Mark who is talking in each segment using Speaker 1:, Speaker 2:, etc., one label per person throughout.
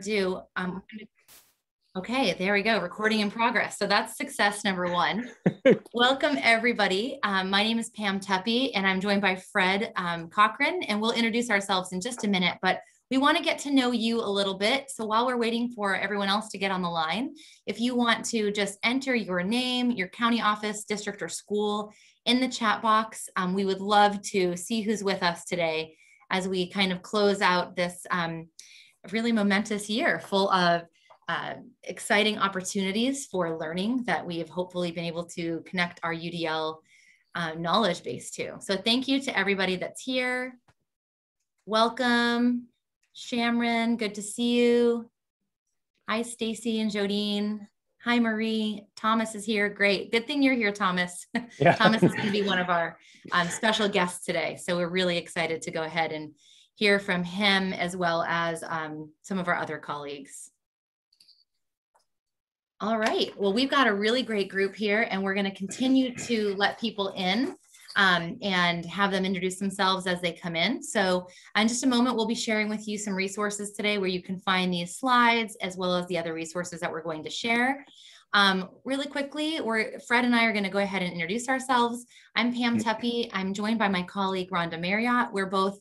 Speaker 1: ado, okay, there we go, recording in progress. So that's success number one. Welcome, everybody. My name is Pam Tuppy, and I'm joined by Fred Cochran, and we'll introduce ourselves in just a minute, but we want to get to know you a little bit. So while we're waiting for everyone else to get on the line, if you want to just enter your name, your county office, district, or school in the chat box, we would love to see who's with us today as we kind of close out this really momentous year full of exciting opportunities for learning that we have hopefully been able to connect our UDL knowledge base to. So thank you to everybody that's here. Welcome, Shamron, good to see you. Hi, Stacy and Jodine. Hi, Marie. Thomas is here. Great. Good thing you're here, Thomas. Yeah. Thomas is going to be one of our special guests today. So we're really excited to go ahead and hear from him as well as some of our other colleagues. All right. Well, we've got a really great group here, and we're going to continue to let people in and have them introduce themselves as they come in. So in just a moment, we'll be sharing with you some resources today where you can find these slides as well as the other resources that we're going to share. Really quickly, Fred and I are going to go ahead and introduce ourselves. I'm Pam Tuppy. I'm joined by my colleague, Rhonda Marriott. We're both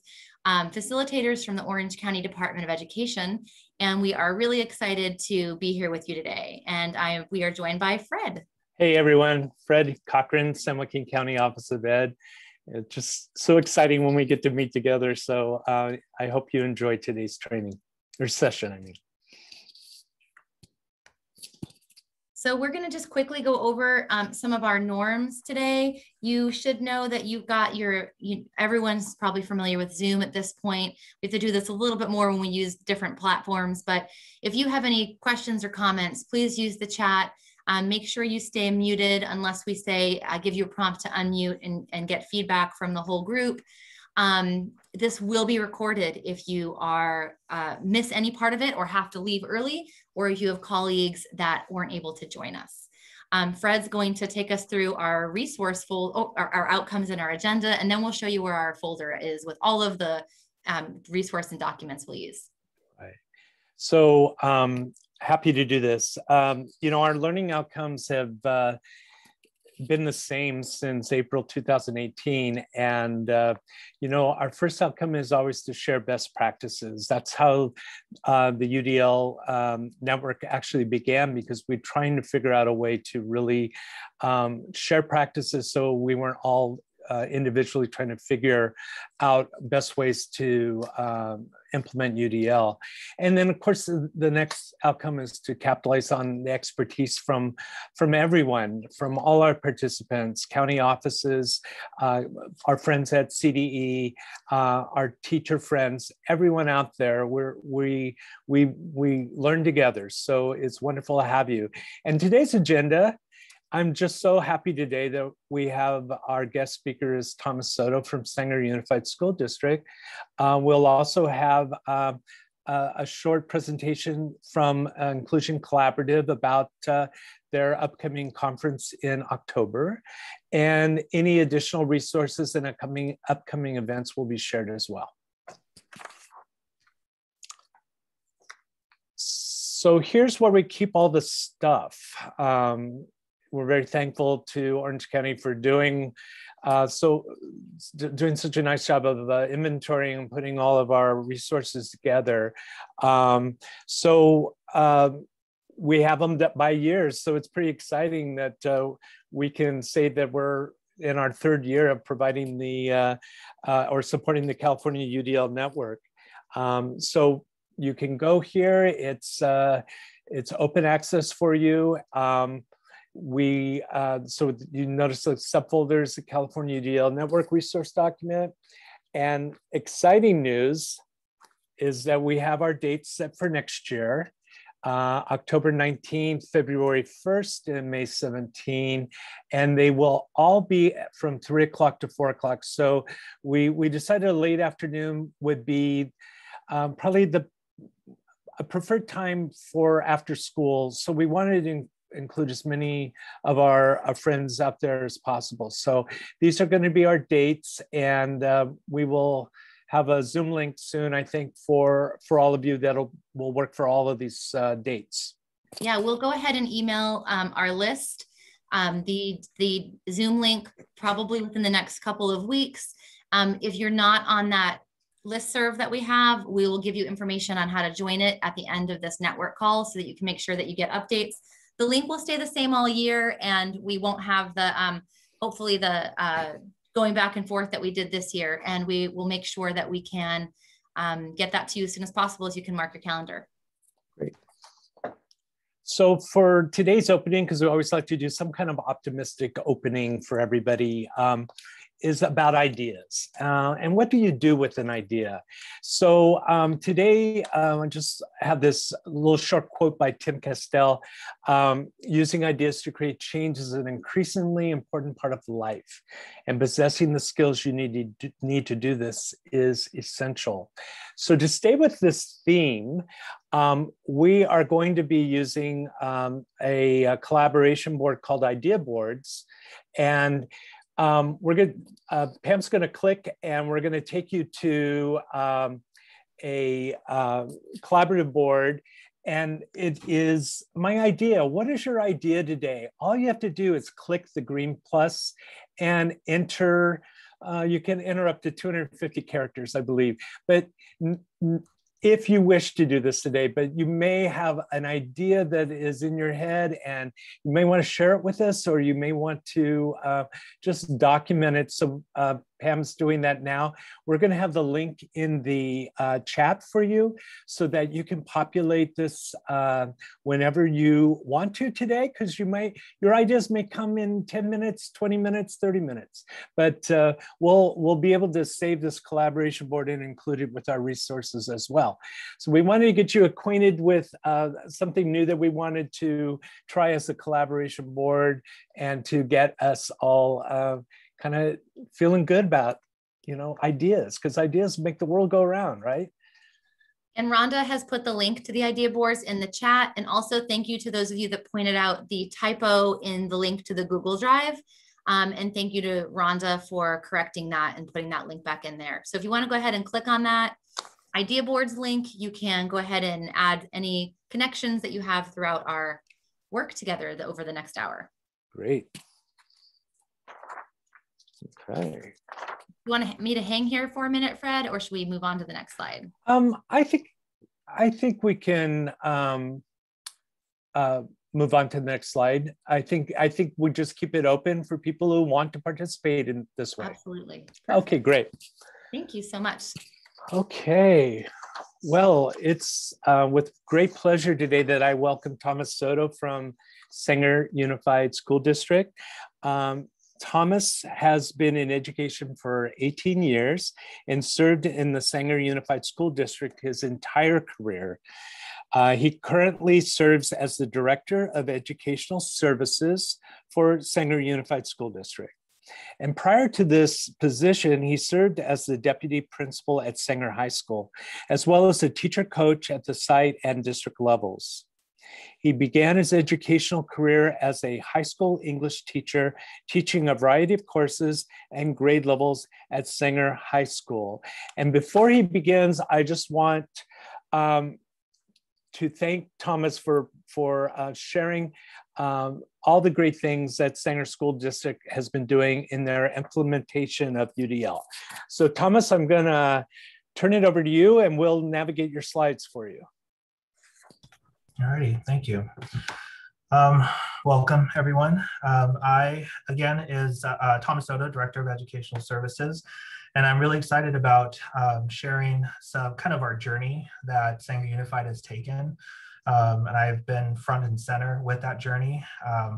Speaker 1: facilitators from the Orange County Department of Education, and we are really excited to be here with you today. And we are joined by Fred.
Speaker 2: Hey everyone, Fred Cochran, San Joaquin County Office of Ed. It's just so exciting when we get to meet together. So I hope you enjoy today's training or session, I mean.
Speaker 1: So we're going to just quickly go over some of our norms today. You should know that you've got everyone's probably familiar with Zoom at this point. We have to do this a little bit more when we use different platforms, but if you have any questions or comments, please use the chat. Make sure you stay muted unless we say, give you a prompt to unmute and get feedback from the whole group. This will be recorded if you miss any part of it or have to leave early, or if you have colleagues that weren't able to join us. Fred's going to take us through our resource our outcomes and our agenda, and then we'll show you where our folder is with all of the resource and documents we'll use.
Speaker 2: Right. So happy to do this. Our learning outcomes have been the same since April 2018. And, our first outcome is always to share best practices. That's how the UDL network actually began, because we're trying to figure out a way to really share practices so we weren't all individually trying to figure out best ways to implement UDL. And then of course, the next outcome is to capitalize on the expertise from everyone, from all our participants, county offices, our friends at CDE, our teacher friends, everyone out there. We learn together. So it's wonderful to have you. And today's agenda, I'm just so happy today that we have our guest speaker is Thomas Soto from Sanger Unified School District. We'll also have a short presentation from Inclusion Collaborative about their upcoming conference in October. And any additional resources and upcoming events will be shared as well. So here's where we keep all the stuff. We're very thankful to Orange County for doing such a nice job of inventorying and putting all of our resources together. We have them by years, so it's pretty exciting that we can say that we're in our third year of providing or supporting the California UDL network. So you can go here. It's open access for you. So you notice the subfolders, the California UDL Network resource document. And exciting news is that we have our dates set for next year, October 19th, February 1st, and May 17th. And they will all be from 3 o'clock to 4 o'clock. So we decided a late afternoon would be probably a preferred time for after school. So we wanted to include as many of our friends out there as possible. So these are going to be our dates, and we will have a Zoom link soon, I think, for all of you that'll will work for all of these dates.
Speaker 1: Yeah, we'll go ahead and email our list, the Zoom link probably within the next couple of weeks. If you're not on that listserv that we have, we will give you information on how to join it at the end of this network call so that you can make sure that you get updates. The link will stay the same all year, and we won't have the, hopefully the going back and forth that we did this year. And we will make sure that we can get that to you as soon as possible, as you can mark your calendar.
Speaker 2: Great. So for today's opening, because we always like to do some kind of optimistic opening for everybody, is about ideas. And what do you do with an idea? So today, I just have this little short quote by Tim Castell. Using ideas to create change is an increasingly important part of life. And possessing the skills you need to do this is essential. So to stay with this theme, we are going to be using a collaboration board called Idea Boards. And Pam's going to click, and we're going to take you to a collaborative board. And it is my idea. What is your idea today? All you have to do is click the green plus and enter. You can enter up to 250 characters, I believe. But if you wish to do this today, but you may have an idea that is in your head and you may want to share it with us, or you may want to just document it. So Pam's doing that now. We're going to have the link in the chat for you so that you can populate this whenever you want to today, because your ideas may come in 10 minutes, 20 minutes, 30 minutes. But we'll be able to save this collaboration board and include it with our resources as well. So we wanted to get you acquainted with something new that we wanted to try as a collaboration board, and to get us all kind of feeling good about, ideas, because ideas make the world go around, right?
Speaker 1: And Rhonda has put the link to the idea boards in the chat. And also thank you to those of you that pointed out the typo in the link to the Google Drive. And thank you to Rhonda for correcting that and putting that link back in there. So if you want to go ahead and click on that idea boards link, you can go ahead and add any connections that you have throughout our work together over the next hour.
Speaker 2: Great. Okay.
Speaker 1: You want me to hang here for a minute, Fred, or should we move on to the next slide?
Speaker 2: I think we can move on to the next slide. I think we just keep it open for people who want to participate in this way.
Speaker 1: Absolutely. Perfect.
Speaker 2: Okay, great.
Speaker 1: Thank you so much.
Speaker 2: Okay. Well, it's with great pleasure today that I welcome Thomas Soto from Sanger Unified School District. Thomas has been in education for 18 years and served in the Sanger Unified School District his entire career. He currently serves as the Director of Educational Services for Sanger Unified School District. And prior to this position, he served as the Deputy Principal at Sanger High School, as well as a teacher coach at the site and district levels. He began his educational career as a high school English teacher, teaching a variety of courses and grade levels at Sanger High School. And before he begins, I just want to thank Thomas for sharing all the great things that Sanger School District has been doing in their implementation of UDL. So Thomas, I'm gonna turn it over to you and we'll navigate your slides for you.
Speaker 3: All righty, thank you. Welcome everyone. I, again, is Thomas Soto, Director of Educational Services, and I'm really excited about sharing some kind of our journey that Sanger Unified has taken. And I've been front and center with that journey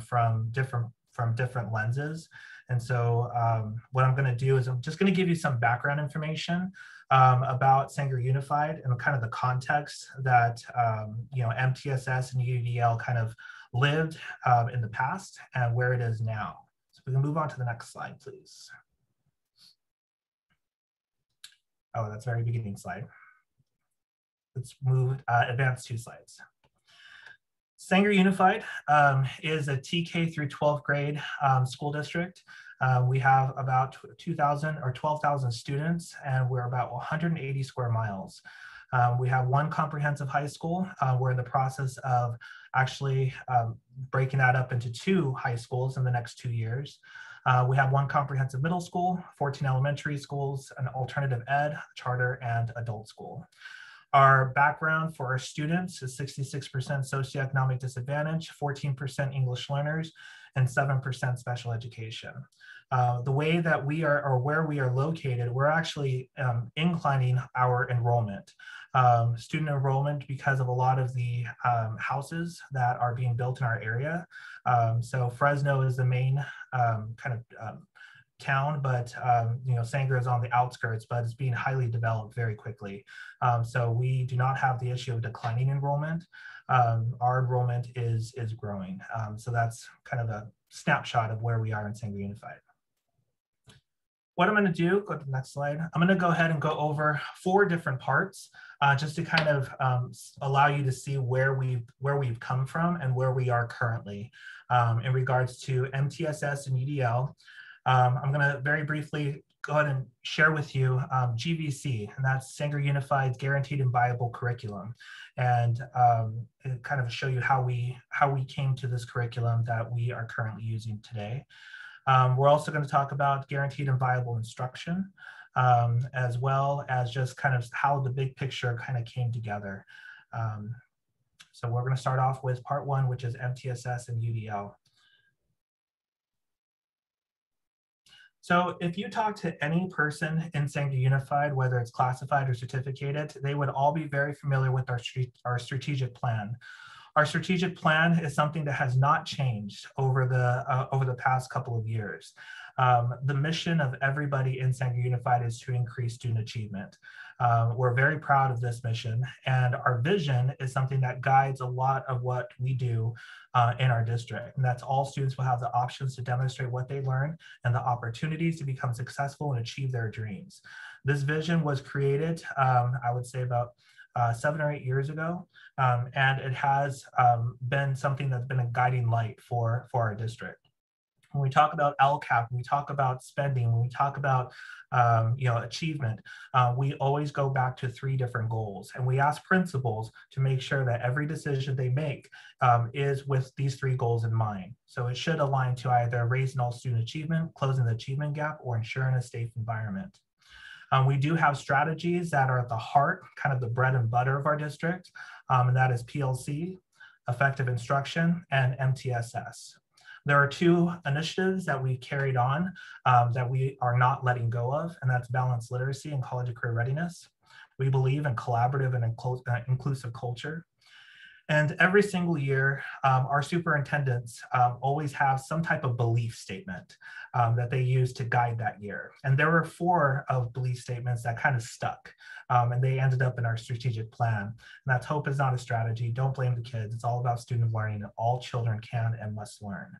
Speaker 3: from different lenses. And so what I'm going to do is I'm just going to give you some background information about Sanger Unified and kind of the context that MTSS and UDL kind of lived in the past and where it is now. So we can move on to the next slide, please. Oh, that's the very beginning slide. Let's move, advance 2 slides. Sanger Unified is a TK through 12th grade school district. We have about 2,000 or 12,000 students, and we're about 180 square miles. We have one comprehensive high school. We're in the process of actually breaking that up into 2 high schools in the next 2 years. We have one comprehensive middle school, 14 elementary schools, an alternative ed, charter, and adult school. Our background for our students is 66% socioeconomic disadvantage, 14% English learners, and 7% special education. The way that we are, or where we are located, we're actually inclining our enrollment. Student enrollment because of a lot of the houses that are being built in our area. So Fresno is the main town, but Sanger is on the outskirts, but it's being highly developed very quickly. So we do not have the issue of declining enrollment. Our enrollment is growing. So that's kind of a snapshot of where we are in Sanger Unified. What I'm going to do, go to the next slide. I'm going to go ahead and go over 4 different parts just to kind of allow you to see where we've come from and where we are currently in regards to MTSS and UDL. I'm going to very briefly go ahead and share with you GVC, and that's Sanger Unified's Guaranteed and Viable Curriculum, and kind of show you how we came to this curriculum that we are currently using today. We're also going to talk about guaranteed and viable instruction, as well as just kind of how the big picture kind of came together. So we're going to start off with part 1, which is MTSS and UDL. So if you talk to any person in Sanger Unified, whether it's classified or certificated, they would all be very familiar with our strategic plan. Our strategic plan is something that has not changed over the past couple of years. The mission of everybody in Sanger Unified is to increase student achievement. We're very proud of this mission, and our vision is something that guides a lot of what we do in our district. And that's all students will have the options to demonstrate what they learn and the opportunities to become successful and achieve their dreams. This vision was created, I would say about 7 or 8 years ago, and it has been something that's been a guiding light for our district. When we talk about LCAP, when we talk about spending, when we talk about achievement, we always go back to 3 different goals, and we ask principals to make sure that every decision they make is with these 3 goals in mind. So it should align to either raising all student achievement, closing the achievement gap, or ensuring a safe environment. We do have strategies that are at the heart, kind of the bread and butter of our district, and that is PLC, effective instruction, and MTSS. There are 2 initiatives that we carried on that we are not letting go of, and that's balanced literacy and college and career readiness. We believe in collaborative and inclusive culture. And every single year, our superintendents always have some type of belief statement that they use to guide that year. And there were 4 of belief statements that kind of stuck, and they ended up in our strategic plan. And that's hope is not a strategy. Don't blame the kids. It's all about student learning, and all children can and must learn.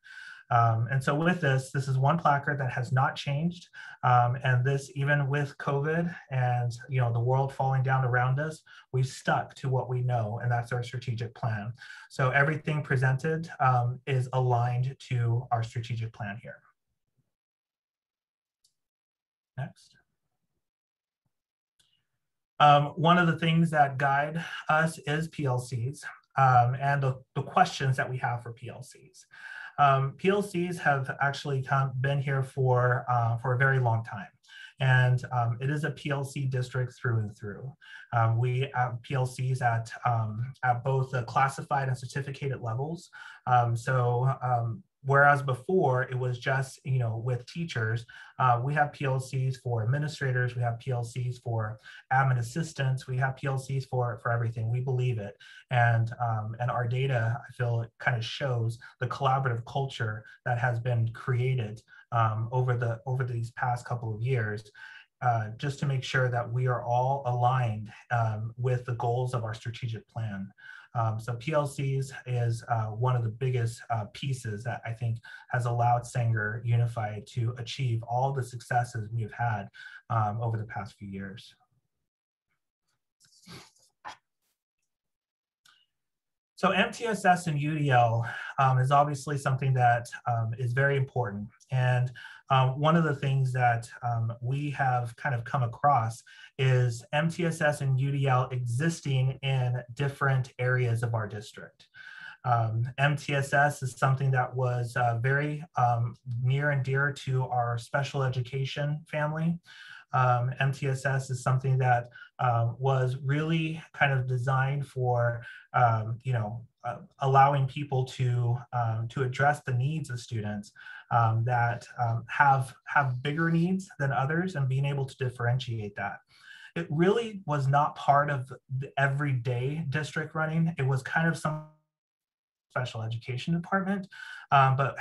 Speaker 3: And so with this is one placard that has not changed. And this, even with COVID and the world falling down around us, we've stuck to what we know, and that's our strategic plan. So everything presented is aligned to our strategic plan here. Next. One of the things that guide us is PLCs and the questions that we have for PLCs. PLCs have actually been here for a very long time. And it is a PLC district through and through. We have PLCs at both the classified and certificated levels. Whereas before it was just, with teachers, we have PLCs for administrators, we have PLCs for admin assistants, we have PLCs for everything. We believe it. And our data, I feel, it kind of shows the collaborative culture that has been created over these past couple of years, just to make sure that we are all aligned with the goals of our strategic plan. So PLCs is one of the biggest pieces that I think has allowed Sanger Unified to achieve all the successes we've had over the past few years. So MTSS and UDL is obviously something that is very important. And one of the things that we have kind of come across is MTSS and UDL existing in different areas of our district. MTSS is something that was very near and dear to our special education family. MTSS is something that was really kind of designed for, allowing people to address the needs of students that have bigger needs than others, and being able to differentiate that. It really was not part of the everyday district running. It was kind of some special education department, but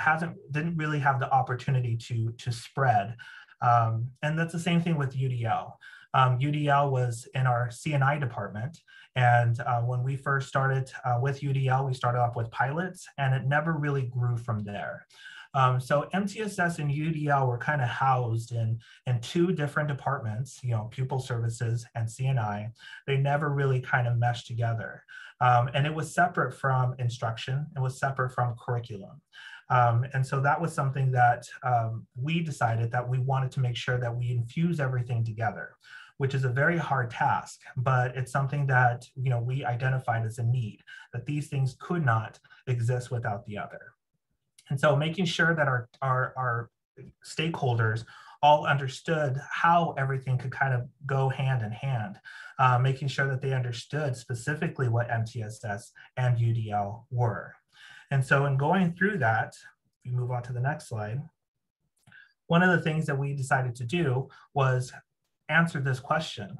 Speaker 3: didn't really have the opportunity to spread. And that's the same thing with UDL. UDL was in our CNI department. And when we first started with UDL, we started off with pilots, and it never really grew from there. So MTSS and UDL were kind of housed in two different departments, pupil services and CNI. They never really kind of meshed together. And it was separate from instruction. It was separate from curriculum. And so that was something that we decided that we wanted to make sure that we infuse everything together, which is a very hard task, but it's something that we identified as a need, that these things could not exist without the other. And so making sure that our stakeholders all understood how everything could kind of go hand in hand, making sure that they understood specifically what MTSS and UDL were. And so in going through that, if you move on to the next slide, one of the things that we decided to do was answer this question: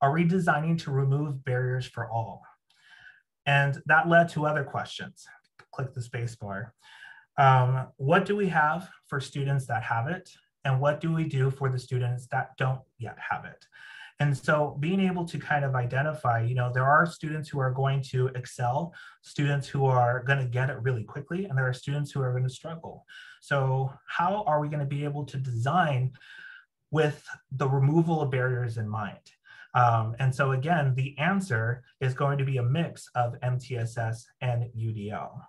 Speaker 3: are we designing to remove barriers for all? And that led to other questions. Click the space bar. What do we have for students that have it? And what do we do for the students that don't yet have it? And so being able to kind of identify, there are students who are going to excel, students who are going to get it really quickly, and there are students who are going to struggle. So how are we going to be able to design with the removal of barriers in mind? And so again, the answer is going to be a mix of MTSS and UDL.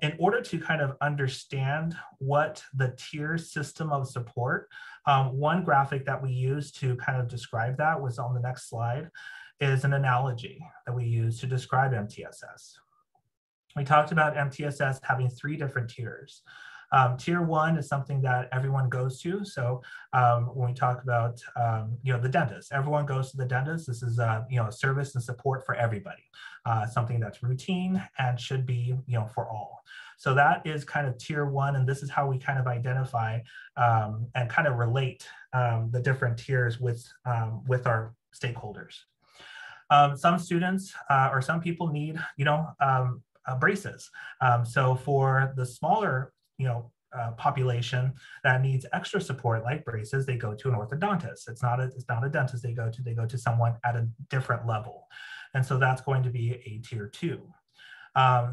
Speaker 3: In order to kind of understand what the tier system of support, one graphic that we used to kind of describe that was on the next slide, is an analogy that we use to describe MTSS. We talked about MTSS having 3 different tiers. Tier 1 is something that everyone goes to. So when we talk about the dentist, everyone goes to the dentist. This is a service and support for everybody, something that's routine and should be for all. So that is kind of tier 1, and this is how we kind of identify and kind of relate the different tiers with our stakeholders. Some students or some people need braces. So for the smaller population that needs extra support like braces, they go to an orthodontist. It's not a dentist they go to someone at a different level. And so that's going to be a tier 2.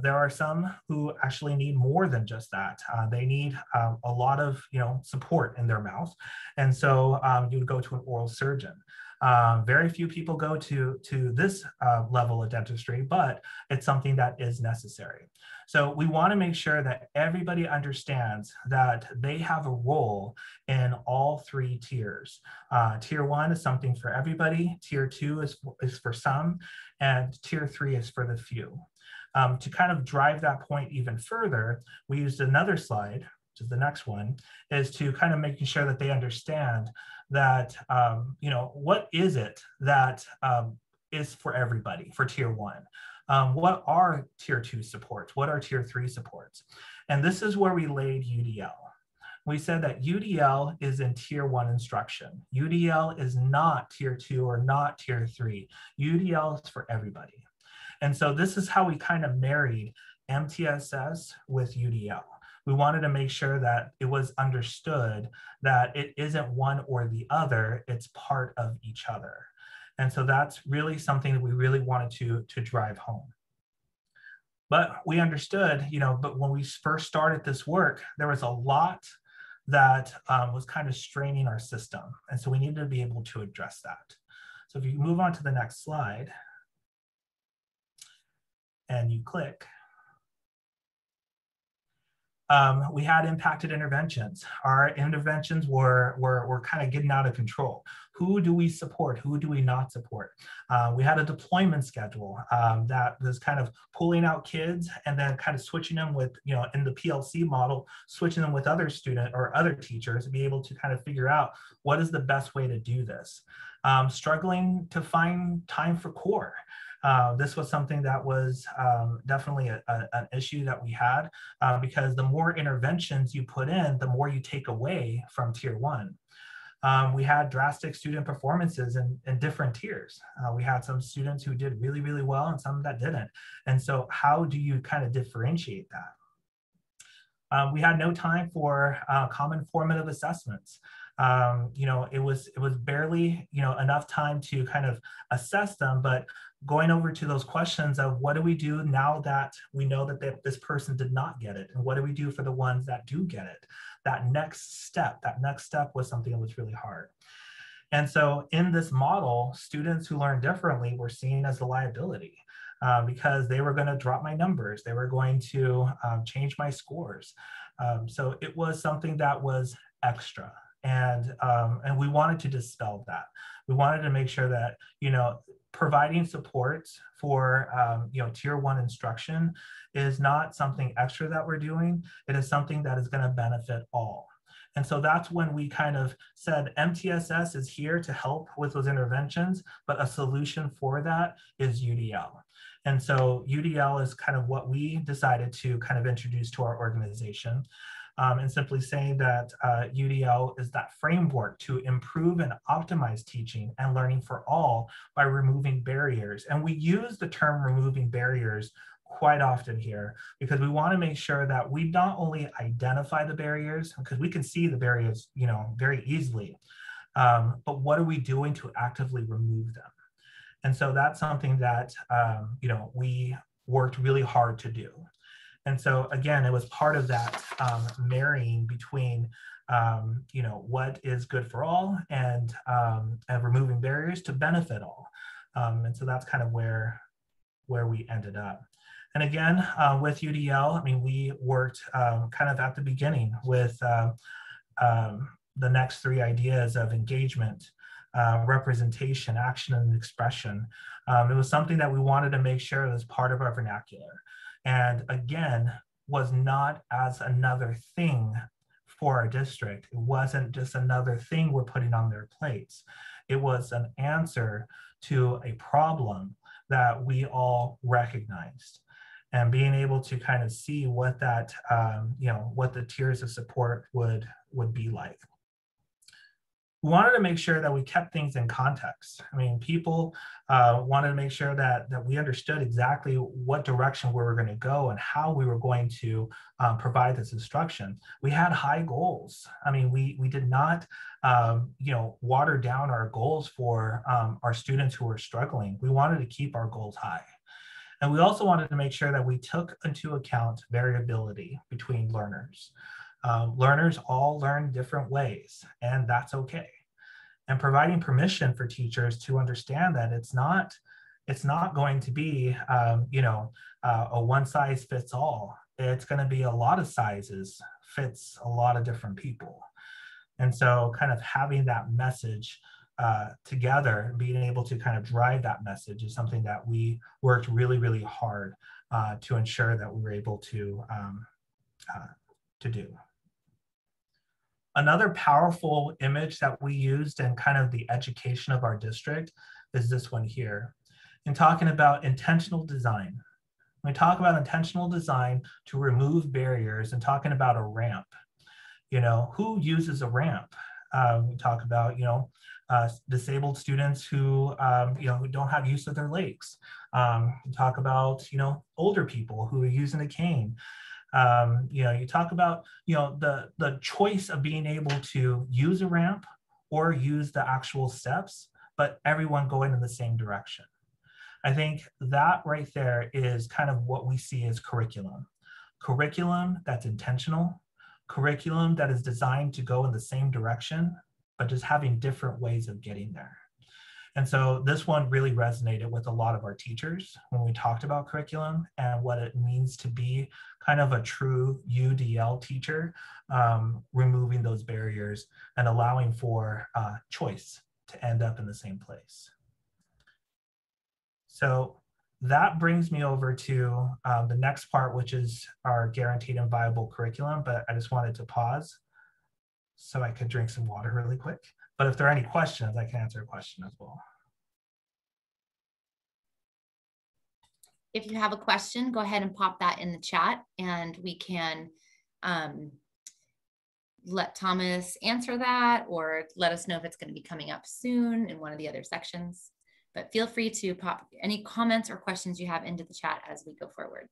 Speaker 3: There are some who actually need more than just that. They need a lot of support in their mouth. And so you would go to an oral surgeon. Very few people go to this level of dentistry, but it's something that is necessary. So we want to make sure that everybody understands that they have a role in all 3 tiers. Tier 1 is something for everybody, tier 2 is for some, and tier 3 is for the few. To kind of drive that point even further, we used another slide, which is the next one, is to kind of making sure that they understand that, what is it that is for everybody for tier 1? What are tier 2 supports? What are tier 3 supports? And this is where we laid UDL. We said that UDL is in tier 1 instruction. UDL is not tier 2 or not tier 3. UDL is for everybody. And so this is how we kind of married MTSS with UDL. We wanted to make sure that it was understood that it isn't one or the other, it's part of each other. And so that's really something that we really wanted to drive home. But we understood, but when we first started this work, there was a lot that was kind of straining our system. And so we needed to be able to address that. So if you move on to the next slide. and you click, we had impacted interventions. Our interventions were kind of getting out of control. Who do we support? Who do we not support? We had a deployment schedule that was kind of pulling out kids and then kind of switching them with, in the PLC model, switching them with other student or other teachers to be able to kind of figure out what is the best way to do this. Struggling to find time for core. This was something that was definitely an issue that we had because the more interventions you put in, the more you take away from tier 1. We had drastic student performances in different tiers. We had some students who did really, really well and some that didn't. And so how do you kind of differentiate that? We had no time for common formative assessments. It was barely, enough time to kind of assess them, but going over to those questions of what do we do now that we know that this person did not get it, and what do we do for the ones that do get it? That next step was something that was really hard. And so in this model, students who learn differently were seen as a liability because they were going to drop my numbers. They were going to change my scores. So it was something that was extra. And we wanted to dispel that. We wanted to make sure that, providing support for, tier 1 instruction is not something extra that we're doing. It is something that is going to benefit all. And so that's when we kind of said MTSS is here to help with those interventions, but a solution for that is UDL. And so UDL is kind of what we decided to kind of introduce to our organization. And simply saying that UDL is that framework to improve and optimize teaching and learning for all by removing barriers. And we use the term removing barriers quite often here because we want to make sure that we not only identify the barriers, because we can see the barriers, very easily, but what are we doing to actively remove them? And so that's something that, we worked really hard to do. And so again, it was part of that marrying between, what is good for all and removing barriers to benefit all. And so that's kind of where we ended up. And again, with UDL, we worked kind of at the beginning with the next 3 ideas of engagement, representation, action, and expression. It was something that we wanted to make sure was part of our vernacular. And again, was not as another thing for our district. It wasn't just another thing we're putting on their plates. It was an answer to a problem that we all recognized. And being able to kind of see what that, what the tiers of support would be like. We wanted to make sure that we kept things in context. People wanted to make sure that we understood exactly what direction we were going to go and how we were going to provide this instruction. We had high goals. We did not, water down our goals for our students who were struggling. We wanted to keep our goals high. And we also wanted to make sure that we took into account variability between learners. Learners all learn different ways, and that's okay. And providing permission for teachers to understand that it's not going to be, a one size fits all. It's going to be a lot of sizes fits a lot of different people. And so kind of having that message together, being able to kind of drive that message is something that we worked really, really hard to ensure that we were able to do. Another powerful image that we used in kind of the education of our district is this one here. In talking about intentional design, when we talk about intentional design to remove barriers and talking about a ramp, who uses a ramp? We talk about, disabled students who, who don't have use of their legs. We talk about, older people who are using a cane. You talk about, the choice of being able to use a ramp or use the actual steps, but everyone going in the same direction. I think that right there is kind of what we see as curriculum. Curriculum that's intentional, curriculum that is designed to go in the same direction, but just having different ways of getting there. And so this one really resonated with a lot of our teachers when we talked about curriculum and what it means to be kind of a true UDL teacher, removing those barriers and allowing for choice to end up in the same place. So that brings me over to the next part, which is our guaranteed and viable curriculum, but I just wanted to pause so I could drink some water really quick. But if there are any questions, I can answer a question as well.
Speaker 1: If you have a question, go ahead and pop that in the chat and we can let Thomas answer that, or let us know if it's going to be coming up soon in one of the other sections. But feel free to pop any comments or questions you have into the chat as we go forward.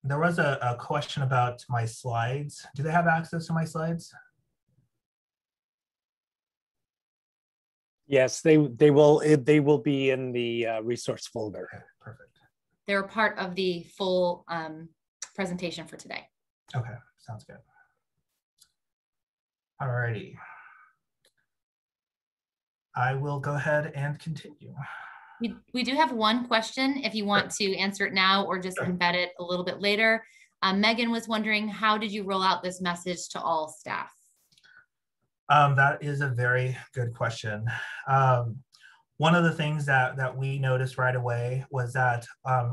Speaker 3: There was a question about my slides. Do they have access to my slides?
Speaker 2: Yes, they will be in the resource folder.
Speaker 3: Okay, perfect.
Speaker 1: They're part of the full presentation for today.
Speaker 3: Okay, sounds good. All righty. I will go ahead and continue.
Speaker 1: We do have one question if you want to answer it now or just embed it a little bit later. Megan was wondering, how did you roll out this message to all staff?
Speaker 3: That is a very good question. One of the things that we noticed right away was that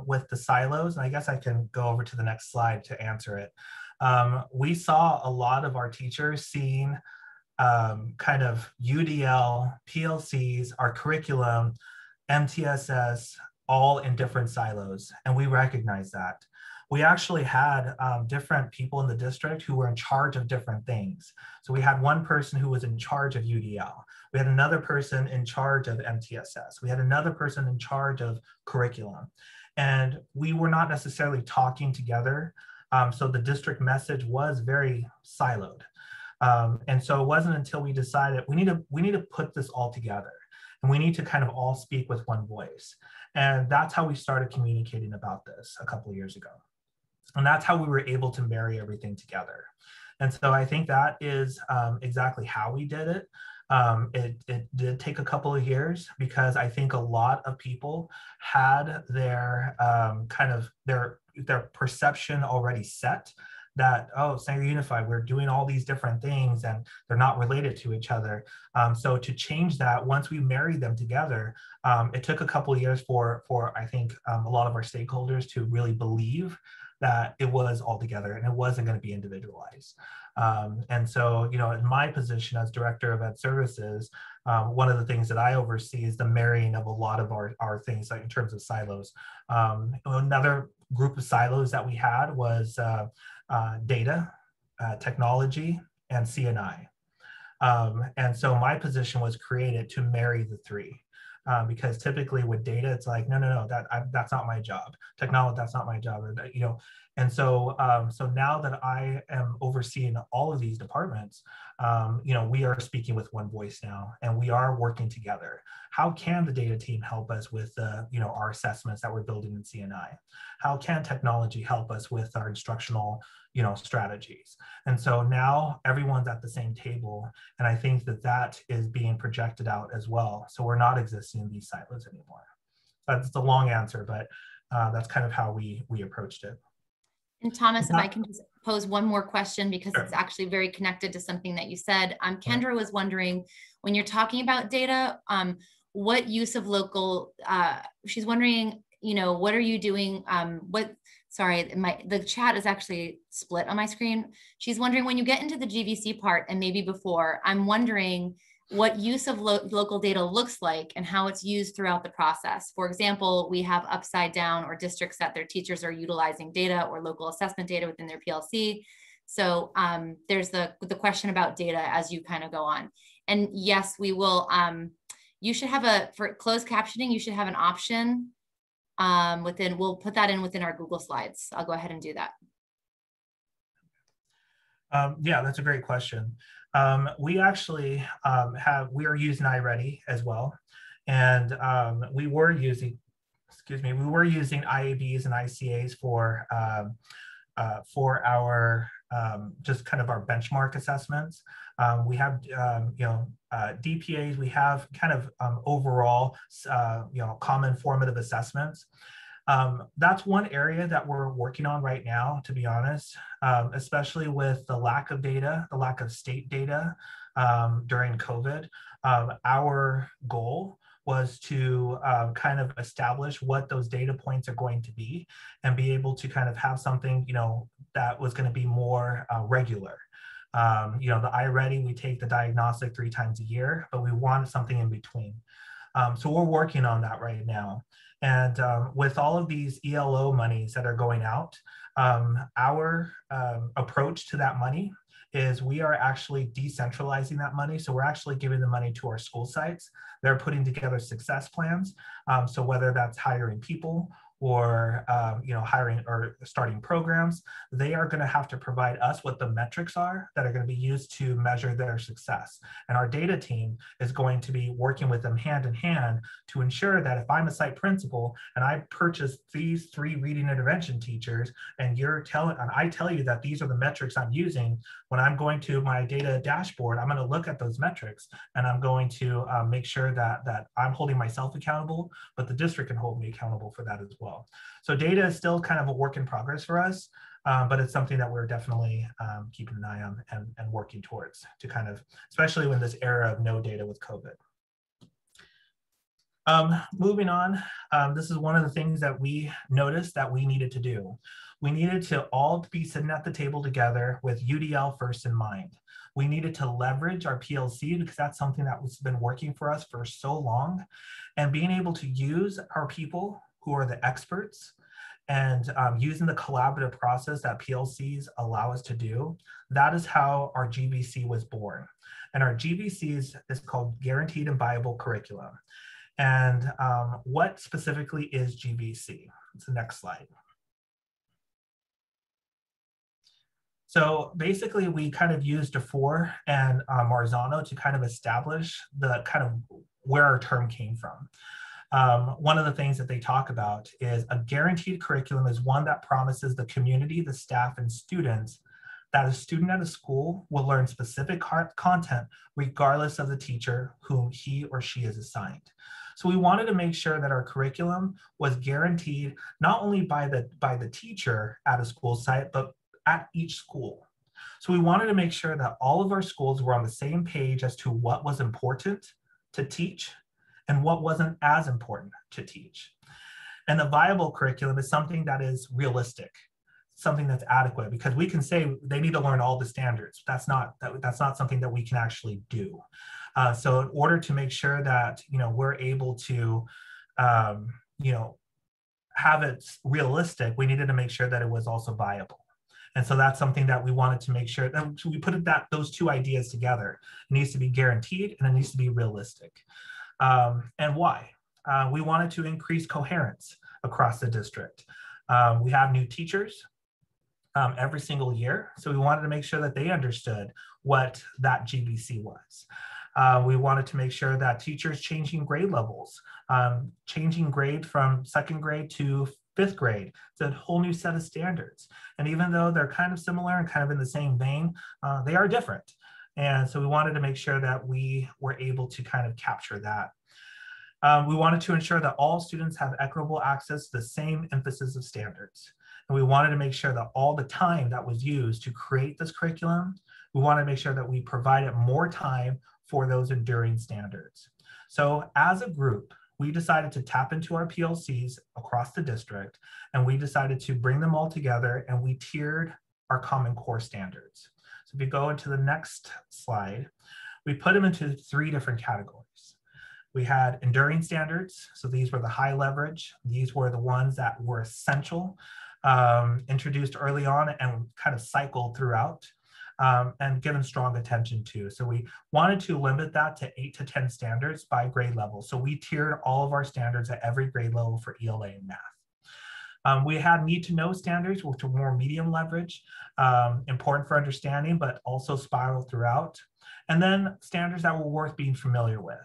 Speaker 3: with the silos, and I guess I can go over to the next slide to answer it. We saw a lot of our teachers seeing kind of UDL, PLCs, our curriculum, MTSS, all in different silos, and we recognize that. We actually had different people in the district who were in charge of different things. So we had one person who was in charge of UDL. We had another person in charge of MTSS. We had another person in charge of curriculum. And we were not necessarily talking together. So the district message was very siloed. And so it wasn't until we decided we need to put this all together. And we need to kind of all speak with one voice. And that's how we started communicating about this a couple of years ago. And that's how we were able to marry everything together. And so I think that is exactly how we did it. It did take a couple of years because I think a lot of people had their kind of their perception already set that, oh, Sanger Unified, we're doing all these different things and they're not related to each other. So to change that, once we married them together, it took a couple of years for I think a lot of our stakeholders to really believe that it was all together and it wasn't going to be individualized. And so, you know, in my position as Director of Ed Services, one of the things that I oversee is the marrying of a lot of our things, like in terms of silos. Another group of silos that we had was data, technology, and CNI. And so my position was created to marry the three. Because typically with data, it's like, no, that's not my job. Technology, that's not my job, or that, you know. And so, so now that I am overseeing all of these departments, you know, we are speaking with one voice now, and we are working together. How can the data team help us with, you know, our assessments that we're building in CNI? How can technology help us with our instructional, you know, strategies? And so now everyone's at the same table, and I think that that is being projected out as well. So we're not existing in these silos anymore. That's a long answer, but that's kind of how we approached it.
Speaker 1: And Thomas, if I can just pose one more question, because
Speaker 3: Sure.
Speaker 1: it's actually very connected to something that you said. Kendra was wondering, when you're talking about data, what use of local, she's wondering, you know, what are you doing? Sorry, the chat is actually split on my screen. She's wondering, when you get into the GVC part, and maybe before, I'm wondering what use of local data looks like and how it's used throughout the process. For example, we have upside down or districts that their teachers are utilizing data or local assessment data within their PLC. So there's the question about data as you kind of go on. And yes, we will, you should have for closed captioning, you should have an option we'll put that in within our Google Slides. I'll go ahead and do that.
Speaker 3: Yeah, that's a great question. We actually we are using iReady as well. And we were using IABs and ICAs for our just kind of our benchmark assessments. We have, DPAs, we have kind of overall, common formative assessments. That's one area that we're working on right now, to be honest, especially with the lack of data, the lack of state data during COVID. Our goal was to kind of establish what those data points are going to be and be able to kind of have something, that was going to be more regular. The iReady, we take the diagnostic 3 times a year, but we wanted something in between. So we're working on that right now. And with all of these ELO monies that are going out, our approach to that money is we are actually decentralizing that money. So we're actually giving the money to our school sites. They're putting together success plans. So whether that's hiring people or hiring or starting programs, they are going to have to provide us what the metrics are that are going to be used to measure their success. And our data team is going to be working with them hand in hand to ensure that if I'm a site principal and I purchase these 3 reading intervention teachers, and I tell you that these are the metrics I'm using, when I'm going to my data dashboard, I'm going to look at those metrics and I'm going to make sure that I'm holding myself accountable, but the district can hold me accountable for that as well. So data is still kind of a work in progress for us, but it's something that we're definitely keeping an eye on and working towards to kind of, especially in this era of no data with COVID. Moving on, this is one of the things that we noticed that we needed to do. We needed to all be sitting at the table together with UDL first in mind. We needed to leverage our PLC because that's something that has been working for us for so long, and being able to use our people who are the experts and using the collaborative process that PLCs allow us to do. That is how our GBC was born. And our GBC is called Guaranteed and Viable Curriculum. And what specifically is GBC? It's the next slide. So basically, we kind of used DeFore and Marzano to kind of establish the kind of where our term came from. One of the things that they talk about is a guaranteed curriculum is one that promises the community, the staff, and students that a student at a school will learn specific content regardless of the teacher whom he or she is assigned. So we wanted to make sure that our curriculum was guaranteed not only by the teacher at a school site, but at each school. So we wanted to make sure that all of our schools were on the same page as to what was important to teach and what wasn't as important to teach. And a viable curriculum is something that is realistic, something that's adequate, because we can say they need to learn all the standards. That's not something that we can actually do. So in order to make sure that we're able to have it realistic, we needed to make sure that it was also viable. And so that's something that we wanted to make sure that we put those 2 ideas together. It needs to be guaranteed and it needs to be realistic. And why? We wanted to increase coherence across the district. We have new teachers every single year, so we wanted to make sure that they understood what that GBC was. We wanted to make sure that teachers changing grade levels, changing grade from 2nd grade to 5th grade, it's a whole new set of standards. And even though they're kind of similar and kind of in the same vein, they are different. And so we wanted to make sure that we were able to kind of capture that. We wanted to ensure that all students have equitable access to the same emphasis of standards. And we wanted to make sure that all the time that was used to create this curriculum, we wanted to make sure that we provided more time for those enduring standards. So as a group, we decided to tap into our PLCs across the district, and we decided to bring them all together, and we tiered our Common Core standards. So if you go into the next slide, we put them into 3 different categories. We had enduring standards. So these were the high leverage. These were the ones that were essential, introduced early on and kind of cycled throughout, and given strong attention to. So we wanted to limit that to 8 to 10 standards by grade level. So we tiered all of our standards at every grade level for ELA and math. We had need to know standards, which were more medium leverage, important for understanding, but also spiral throughout. And then standards that were worth being familiar with.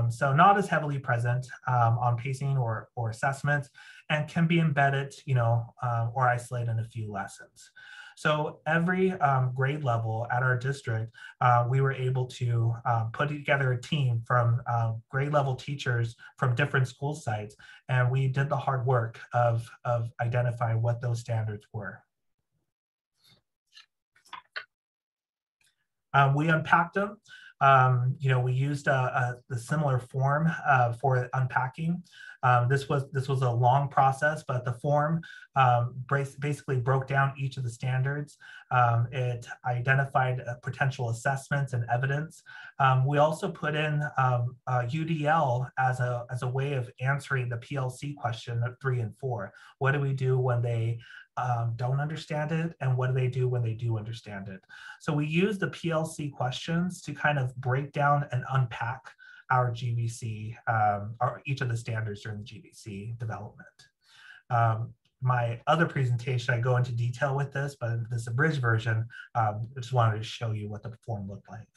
Speaker 3: So not as heavily present on pacing or assessments, and can be embedded, or isolated in a few lessons. So every grade level at our district, we were able to put together a team from grade level teachers from different school sites, and we did the hard work of identifying what those standards were. We unpacked them. We used the similar form for unpacking. This was a long process, but the form basically broke down each of the standards. It identified potential assessments and evidence. We also put in UDL as a way of answering the PLC question of 3 and 4. What do we do when they don't understand it, and what do they do when they do understand it? So we use the PLC questions to kind of break down and unpack our GVC, or each of the standards during the GVC development. My other presentation, I go into detail with this, but in this abridged version, I just wanted to show you what the form looked like.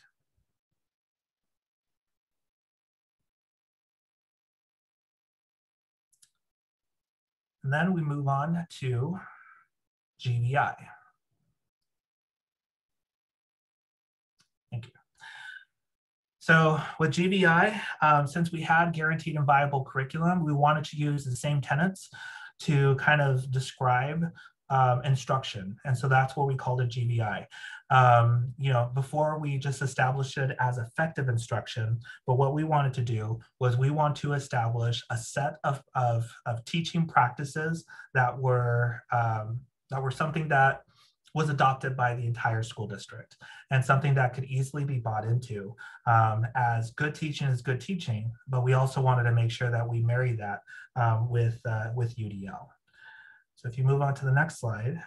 Speaker 3: And then we move on to GVI. Thank you. So with GVI, since we had guaranteed and viable curriculum, we wanted to use the same tenets to kind of describe instruction. And so that's what we called a GVI. Before we just established it as effective instruction, but what we wanted to do was we want to establish a set of teaching practices that were something that was adopted by the entire school district, and something that could easily be bought into, as good teaching is good teaching, but we also wanted to make sure that we marry that with UDL. So if you move on to the next slide.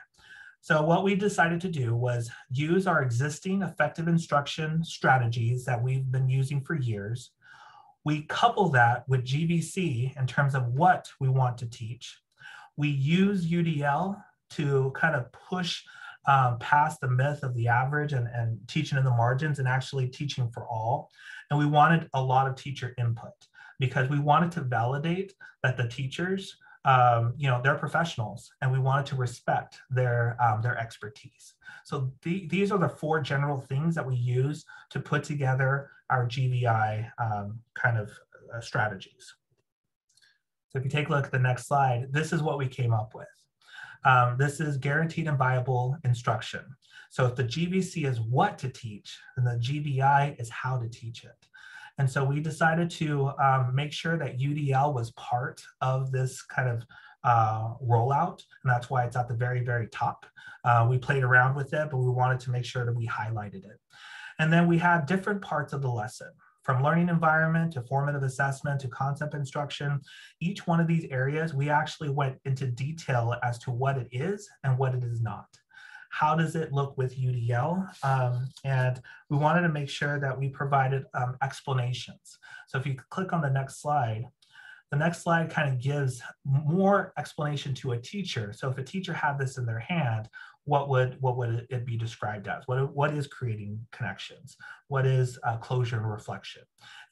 Speaker 3: So what we decided to do was use our existing effective instruction strategies that we've been using for years. We couple that with GVC in terms of what we want to teach. We use UDL to kind of push past the myth of the average and teaching in the margins and actually teaching for all. And we wanted a lot of teacher input because we wanted to validate that the teachers, they're professionals, and we wanted to respect their expertise. So these are the 4 general things that we use to put together our GVI kind of strategies. So if you take a look at the next slide, this is what we came up with. This is guaranteed and viable instruction. So if the GVC is what to teach, then the GVI is how to teach it. And so we decided to make sure that UDL was part of this kind of rollout, and that's why it's at the very, very top. We played around with it, but we wanted to make sure that we highlighted it. And then we had different parts of the lesson, from learning environment to formative assessment to concept instruction. Each one of these areas, we actually went into detail as to what it is and what it is not. How does it look with UDL? And we wanted to make sure that we provided explanations. So if you click on the next slide kind of gives more explanation to a teacher. So if a teacher had this in their hand, what would it be described as? What is creating connections? What is closure and reflection?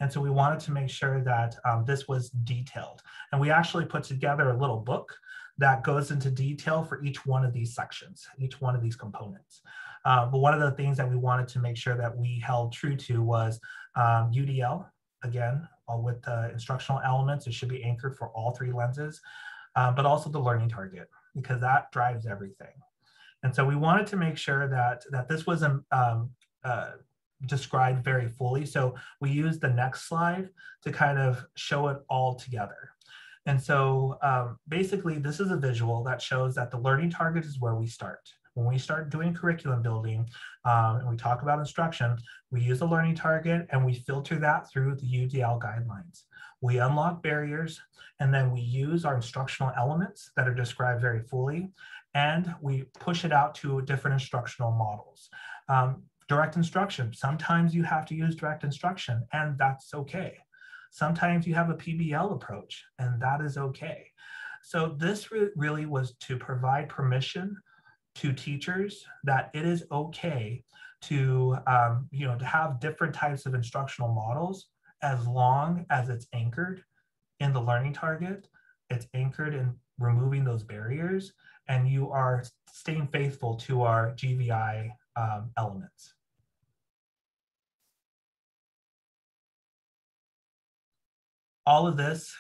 Speaker 3: And so we wanted to make sure that this was detailed. And we actually put together a little book that goes into detail for each one of these sections, each one of these components. But one of the things that we wanted to make sure that we held true to was UDL, again, with the instructional elements. It should be anchored for all 3 lenses, but also the learning target, because that drives everything. And so we wanted to make sure that this was described very fully. So we used the next slide to kind of show it all together. And so basically, this is a visual that shows that the learning target is where we start. When we start doing curriculum building and we talk about instruction, we use the learning target and we filter that through the UDL guidelines. We unlock barriers, and then we use our instructional elements that are described very fully, and we push it out to different instructional models. Direct instruction, sometimes you have to use direct instruction, and that's okay. Sometimes you have a PBL approach, and that is okay. So this really was to provide permission to teachers that it is okay to, to have different types of instructional models as long as it's anchored in the learning target it's anchored in removing those barriers, and you are staying faithful to our GVI elements. All of this,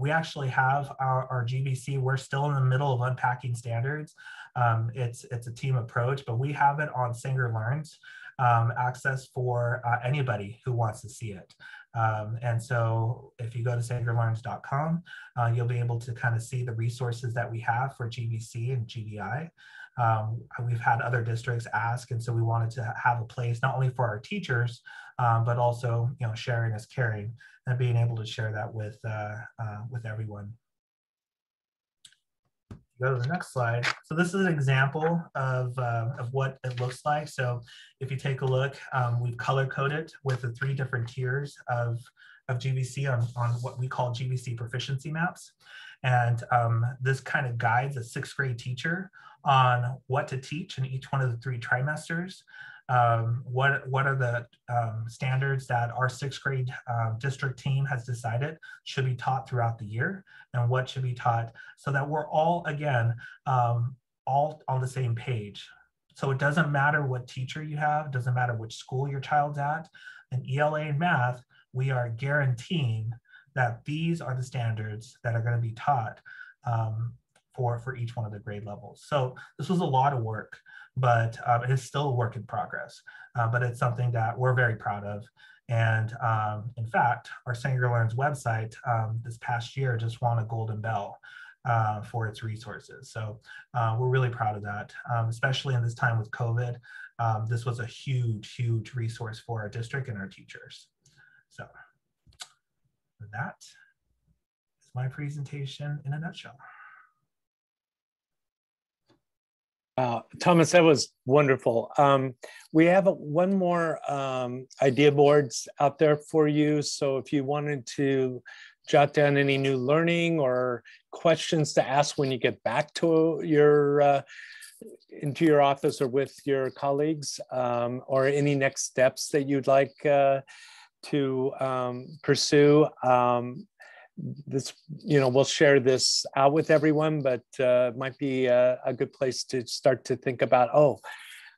Speaker 3: we actually have our GVC. We're still in the middle of unpacking standards. It's a team approach, but we have it on Sanger Learns access for anybody who wants to see it. And so if you go to sangerlearns.com, you'll be able to kind of see the resources that we have for GVC and GVI. We've had other districts ask, and so we wanted to have a place not only for our teachers, but also, you know, sharing is caring, and being able to share that with everyone. Go to the next slide. So this is an example of what it looks like. So if you take a look, we've color coded with the 3 different tiers of GVC on what we call GVC proficiency maps. And this kind of guides a 6th grade teacher on what to teach in each one of the 3 trimesters. What are the standards that our 6th grade district team has decided should be taught throughout the year, and what should be taught, so that we're all, again, all on the same page. So it doesn't matter what teacher you have, it doesn't matter which school your child's at. In ELA and math, we are guaranteeing that these are the standards that are going to be taught for each one of the grade levels. So this was a lot of work, but it is still a work in progress. But it's something that we're very proud of. And in fact, our Sanger Learns website this past year just won a Golden Bell for its resources. So we're really proud of that, especially in this time with COVID. This was a huge, huge resource for our district and our teachers. So that is my presentation in a nutshell.
Speaker 2: Thomas, that was wonderful. We have one more idea boards out there for you. So if you wanted to jot down any new learning or questions to ask when you get back to your into your office or with your colleagues, or any next steps that you'd like to pursue, this, you know, we'll share this out with everyone, but might be a good place to start to think about, oh,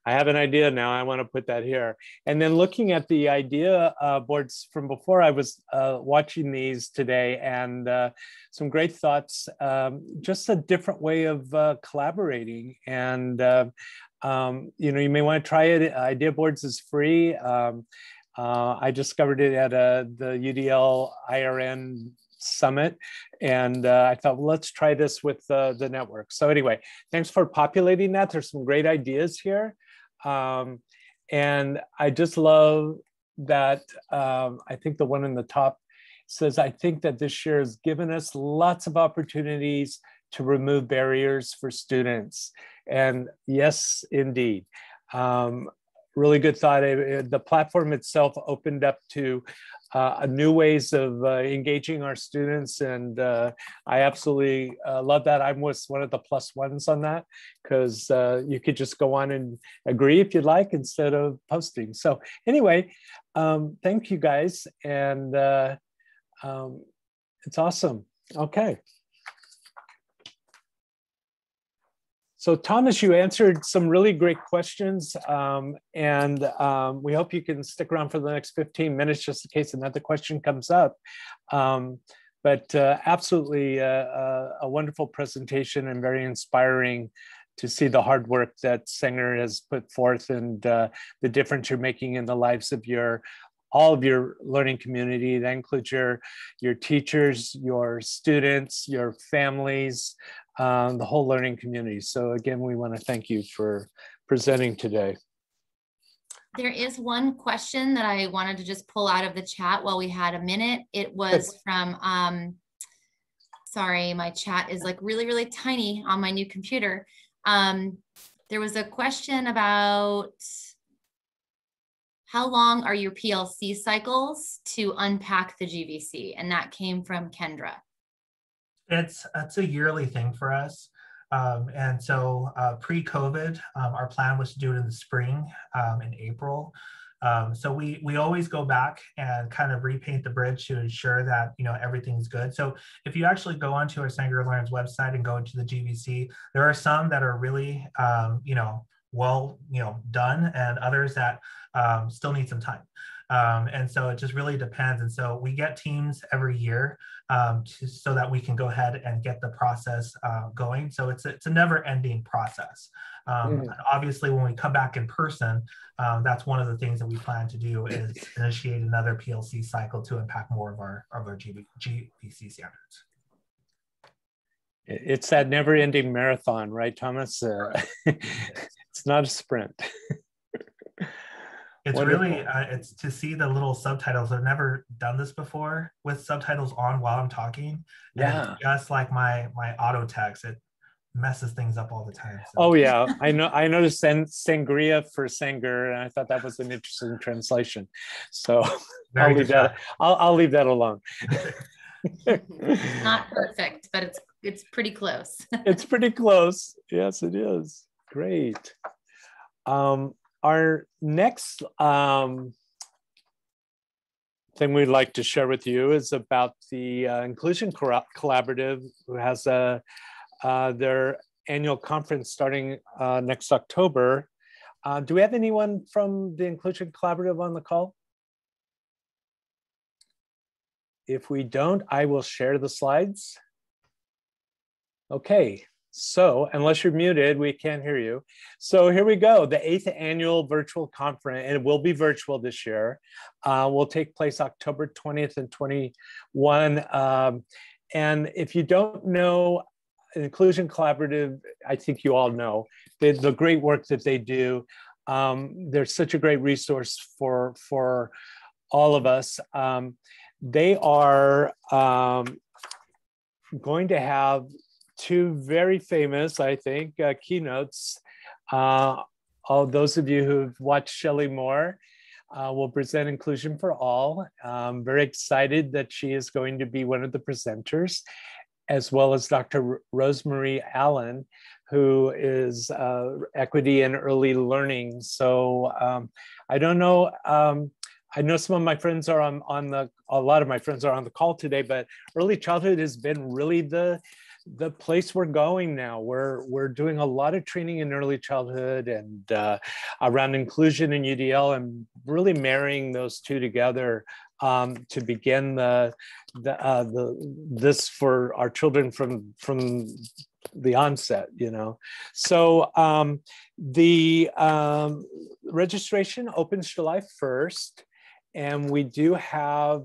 Speaker 2: I have an idea now, I want to put that here. And then looking at the idea boards from before, I was watching these today, and some great thoughts, just a different way of collaborating. And, you know, you may want to try it. Idea boards is free. I discovered it at the UDL IRN Summit, and I thought, well, let's try this with the network. So anyway, thanks for populating that. There's some great ideas here, and I just love that. I think the one in the top says, I think that this year has given us lots of opportunities to remove barriers for students. And yes, indeed. Really good thought. The platform itself opened up to new ways of engaging our students, and I absolutely love that. I was one of the +1s on that, because you could just go on and agree if you'd like instead of posting. So anyway, thank you guys, and it's awesome. Okay. So Thomas, you answered some really great questions, and we hope you can stick around for the next 15 minutes just in case another question comes up. But absolutely a wonderful presentation, and very inspiring to see the hard work that Sanger has put forth, and the difference you're making in the lives of all of your learning community. That includes your teachers, your students, your families, the whole learning community. So again, we want to thank you for presenting today.
Speaker 1: There is one question that I wanted to just pull out of the chat while we had a minute. It was from, sorry, my chat is like really, really tiny on my new computer. There was a question about how long are your PLC cycles to unpack the GVC? And that came from Kendra.
Speaker 3: It's a yearly thing for us. And so pre-COVID, our plan was to do it in the spring, in April. So we always go back and kind of repaint the bridge to ensure that, you know, everything's good. So if you actually go onto our Sanger Learns website and go into the GVC, there are some that are really, you know, well, you know, done, and others that still need some time. And so it just really depends. And so we get teams every year so that we can go ahead and get the process going. So it's a never-ending process. Obviously, when we come back in person, that's one of the things that we plan to do is initiate another PLC cycle to impact more of our GVC standards.
Speaker 2: It's that never-ending marathon, right, Thomas? It's not a sprint.
Speaker 3: It's
Speaker 2: Wonderful.
Speaker 3: really, it's to see the little subtitles. I've never done this before with subtitles on while I'm talking.
Speaker 2: Yeah.
Speaker 3: And it's just like my auto text, it messes things up all the time. So.
Speaker 2: Oh yeah, I know. I noticed sangria for Sanger, and I thought that was an interesting translation. So I'll leave that. I'll leave that alone.
Speaker 1: Not perfect, but it's pretty close.
Speaker 2: It's pretty close. Yes, it is. Great. Our next thing we'd like to share with you is about the Inclusion Collaborative, who has their annual conference starting next October. Do we have anyone from the Inclusion Collaborative on the call? If we don't, I will share the slides. Okay. So unless you're muted, we can't hear you. So here we go, the 8th annual virtual conference, and it will be virtual this year, will take place October 20th and 21. And if you don't know Inclusion Collaborative, I think you all know the great work that they do. They're such a great resource for all of us. They are going to have two very famous, I think, keynotes. All those of you who've watched Shelley Moore will present Inclusion for All. I'm very excited that she is going to be one of the presenters, as well as Dr. Rosemarie Allen, who is Equity and Early Learning. So I don't know, I know some of my friends are a lot of my friends are on the call today, but early childhood has been really the place we're going now. We're doing a lot of training in early childhood and around inclusion in UDL, and really marrying those two together to begin this for our children from the onset, you know. So the registration opens July 1st, and we do have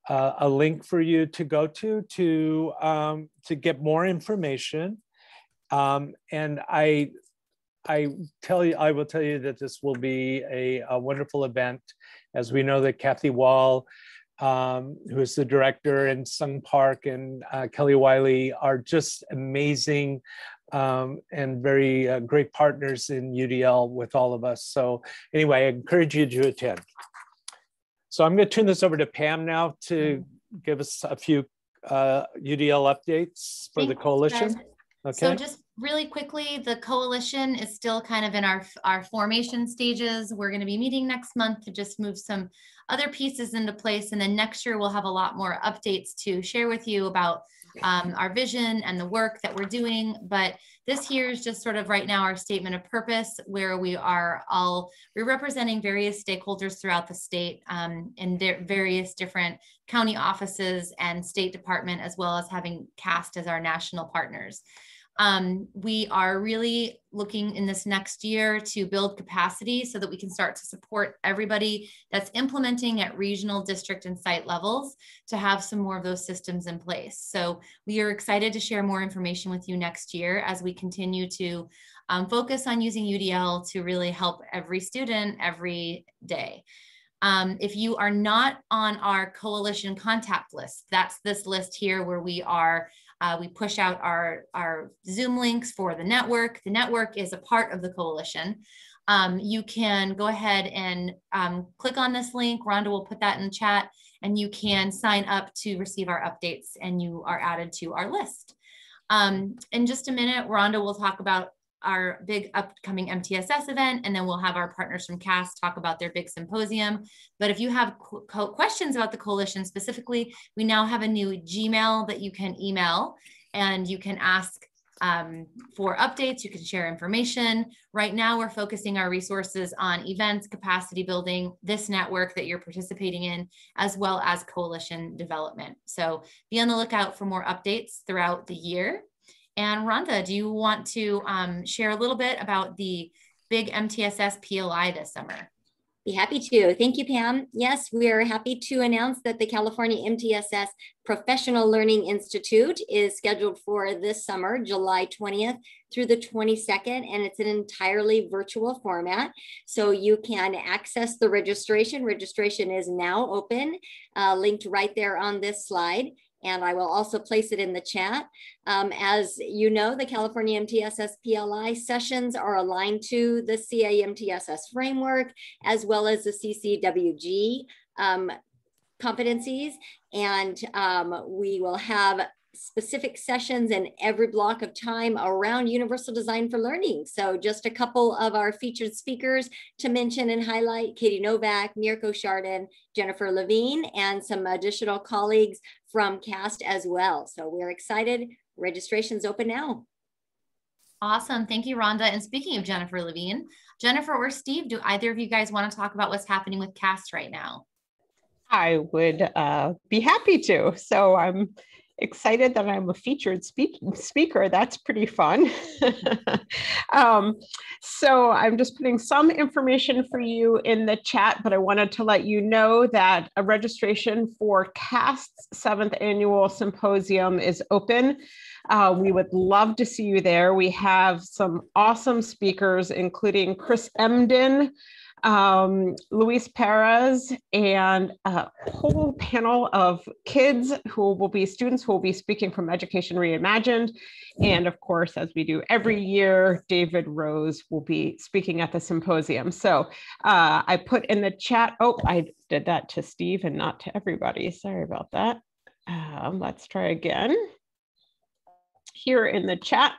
Speaker 2: a link for you to go to get more information. And I will tell you that this will be a wonderful event, as we know that Kathy Wall, who is the director, and Sung Park and Kelly Wiley are just amazing and very great partners in UDL with all of us. So anyway, I encourage you to attend. So I'm going to turn this over to Pam now to give us a few UDL updates for the coalition.
Speaker 1: Fred.
Speaker 2: Okay.
Speaker 1: So just really quickly, the coalition is still kind of in our formation stages. We're going to be meeting next month to just move some other pieces into place. And then next year, we'll have a lot more updates to share with you about our vision and the work that we're doing. But this year is just sort of right now our statement of purpose, where we're representing various stakeholders throughout the state in various different county offices and State Department, as well as having CAST as our national partners. We are really looking in this next year to build capacity so that we can start to support everybody that's implementing at regional, district, and site levels to have some more of those systems in place. So we are excited to share more information with you next year as we continue to focus on using UDL to really help every student every day. If you are not on our coalition contact list, that's this list here where we push out our Zoom links for the network. The network is a part of the coalition. You can go ahead and click on this link. Rhonda will put that in the chat, and you can sign up to receive our updates, and you are added to our list. In just a minute, Rhonda will talk about our big upcoming MTSS event, and then we'll have our partners from CAST talk about their big symposium. But if you have questions about the coalition specifically, we now have a new Gmail that you can email, and you can ask for updates. You can share information. Right now, we're focusing our resources on events, capacity building, this network that you're participating in, as well as coalition development. So be on the lookout for more updates throughout the year. And Rhonda, do you want to share a little bit about the big MTSS PLI this summer?
Speaker 4: Be happy to. Thank you, Pam. Yes, we are happy to announce that the California MTSS Professional Learning Institute is scheduled for this summer, July 20th through the 22nd, and it's an entirely virtual format. So you can access the registration. Registration is now open, linked right there on this slide. And I will also place it in the chat. As you know, the California MTSS PLI sessions are aligned to the CA MTSS framework, as well as the CCWG competencies. And we will have specific sessions in every block of time around universal design for learning. So just a couple of our featured speakers to mention and highlight: Katie Novak, Mirko Chardin, Jennifer Levine, and some additional colleagues from CAST as well. So we're excited. Registration's open now.
Speaker 1: Awesome. Thank you, Rhonda. And speaking of Jennifer Levine, Jennifer or Steve, do either of you guys want to talk about what's happening with CAST right now?
Speaker 5: I would be happy to. So I'm excited that I'm a featured speaker. That's pretty fun. So I'm just putting some information for you in the chat, but I wanted to let you know that a registration for CAST's 7th annual symposium is open. We would love to see you there. We have some awesome speakers, including Chris Emden, Luis Perez, and a whole panel of kids who will be students who will be speaking from Education Reimagined. And of course, as we do every year, David Rose will be speaking at the symposium. So I put in the chat, oh, I did that to Steve and not to everybody. Sorry about that. Let's try again. Here in the chat,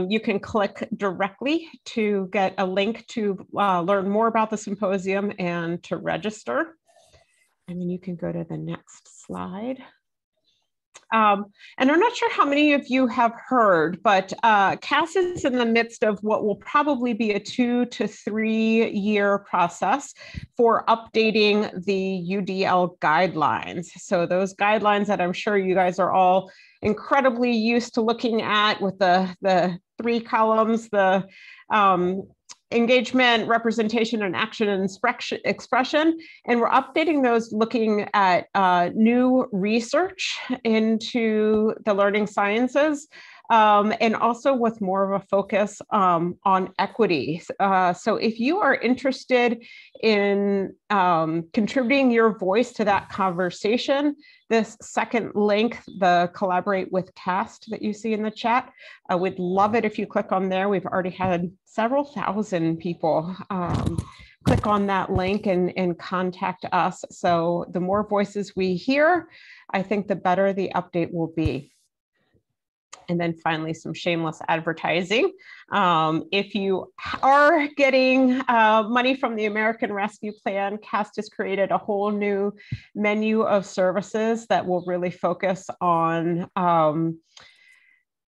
Speaker 5: you can click directly to get a link to learn more about the symposium and to register. And then you can go to the next slide. And I'm not sure how many of you have heard, but CAS is in the midst of what will probably be a 2 to 3 year process for updating the UDL guidelines. So those guidelines that I'm sure you guys are all incredibly used to looking at, with the 3 columns, the engagement, representation, and action and expression. And we're updating those looking at new research into the learning sciences, and also with more of a focus on equity. So if you are interested in contributing your voice to that conversation, this second link, the Collaborate with CAST that you see in the chat, I would love it if you click on there. We've already had several thousand people click on that link and contact us. So the more voices we hear, I think the better the update will be. And then finally, some shameless advertising. If you are getting money from the American Rescue Plan, CAST has created a whole new menu of services that will really focus on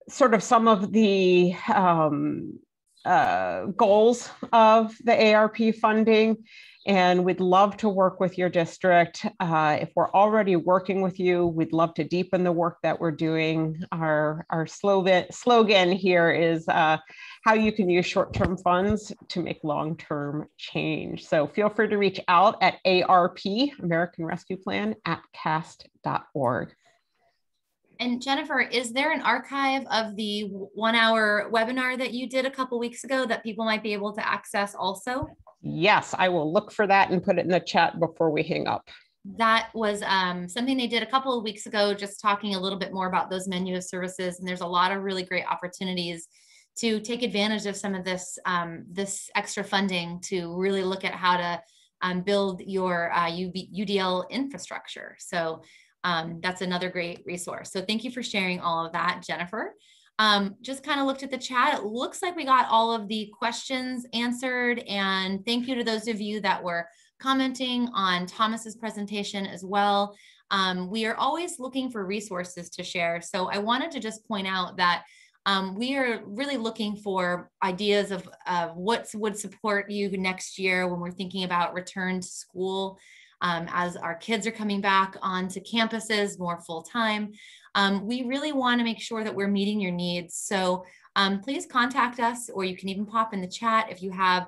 Speaker 5: sort of some of the goals of the ARP funding. And we'd love to work with your district. If we're already working with you, we'd love to deepen the work that we're doing. Our slogan here is how you can use short-term funds to make long-term change. So feel free to reach out at ARP, American Rescue Plan, @cast.org.
Speaker 1: And Jennifer, is there an archive of the 1-hour webinar that you did a couple weeks ago that people might be able to access also?
Speaker 5: Yes, I will look for that and put it in the chat before we hang up.
Speaker 1: That was something they did a couple of weeks ago, just talking a little bit more about those menu of services. And there's a lot of really great opportunities to take advantage of some of this, this extra funding to really look at how to build your UDL infrastructure. So that's another great resource. So thank you for sharing all of that, Jennifer. Just kind of looked at the chat. It looks like we got all of the questions answered. And thank you to those of you that were commenting on Thomas's presentation as well. We are always looking for resources to share. So I wanted to just point out that we are really looking for ideas of what would support you next year when we're thinking about return to school, as our kids are coming back onto campuses more full time. We really want to make sure that we're meeting your needs. So please contact us, or you can even pop in the chat if you have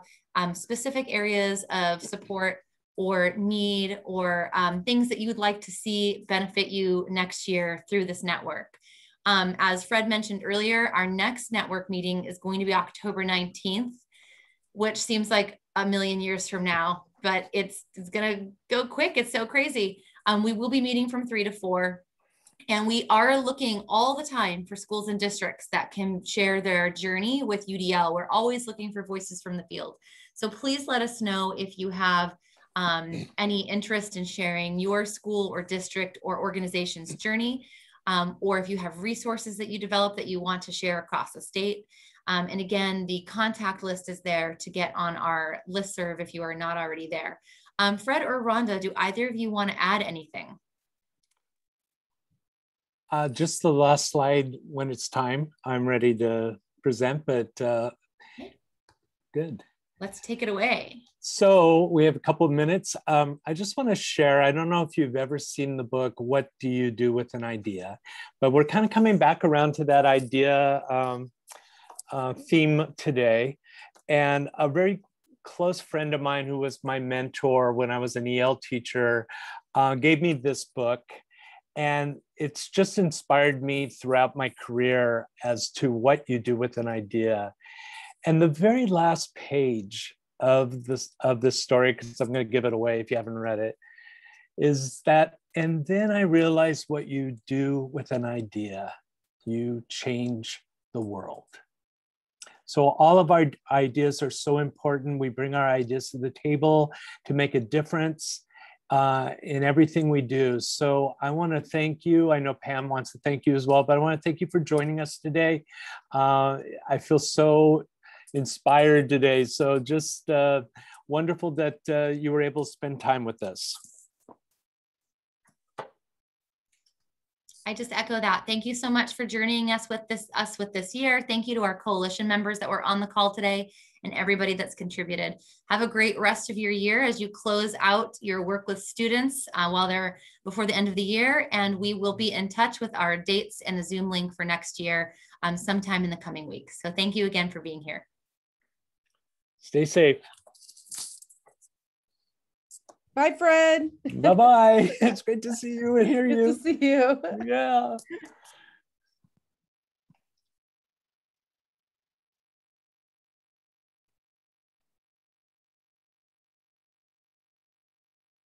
Speaker 1: specific areas of support or need, or things that you would like to see benefit you next year through this network. As Fred mentioned earlier, our next network meeting is going to be October 19th, which seems like a million years from now, but it's going to go quick. It's so crazy. We will be meeting from 3 to 4. And we are looking all the time for schools and districts that can share their journey with UDL. We're always looking for voices from the field. So please let us know if you have any interest in sharing your school or district or organization's journey, or if you have resources that you develop that you want to share across the state. And again, the contact list is there to get on our listserv if you are not already there. Fred or Rhonda, do either of you want to add anything?
Speaker 2: Just the last slide when it's time. I'm ready to present, but good.
Speaker 1: Let's take it away.
Speaker 2: So we have a couple of minutes. I just want to share, I don't know if you've ever seen the book, What Do You Do with an Idea? But we're kind of coming back around to that idea theme today. And a very close friend of mine who was my mentor when I was an EL teacher gave me this book. And it's just inspired me throughout my career as to what you do with an idea. And the very last page of this story, because I'm going to give it away if you haven't read it, is that, and then I realized what you do with an idea, you change the world. So all of our ideas are so important. We bring our ideas to the table to make a difference in everything we do. So I want to thank you. I know Pam wants to thank you as well, but I want to thank you for joining us today. I feel so inspired today. So just wonderful that you were able to spend time with us.
Speaker 1: I just echo that. Thank you so much for journeying us with this year. Thank you to our coalition members that were on the call today and everybody that's contributed. Have a great rest of your year as you close out your work with students while they're before the end of the year. And we will be in touch with our dates and the Zoom link for next year sometime in the coming weeks. So thank you again for being here.
Speaker 2: Stay safe.
Speaker 6: Bye, Fred.
Speaker 2: Bye-bye. It's great to see you and hear you.
Speaker 6: Good to see you.
Speaker 2: Yeah.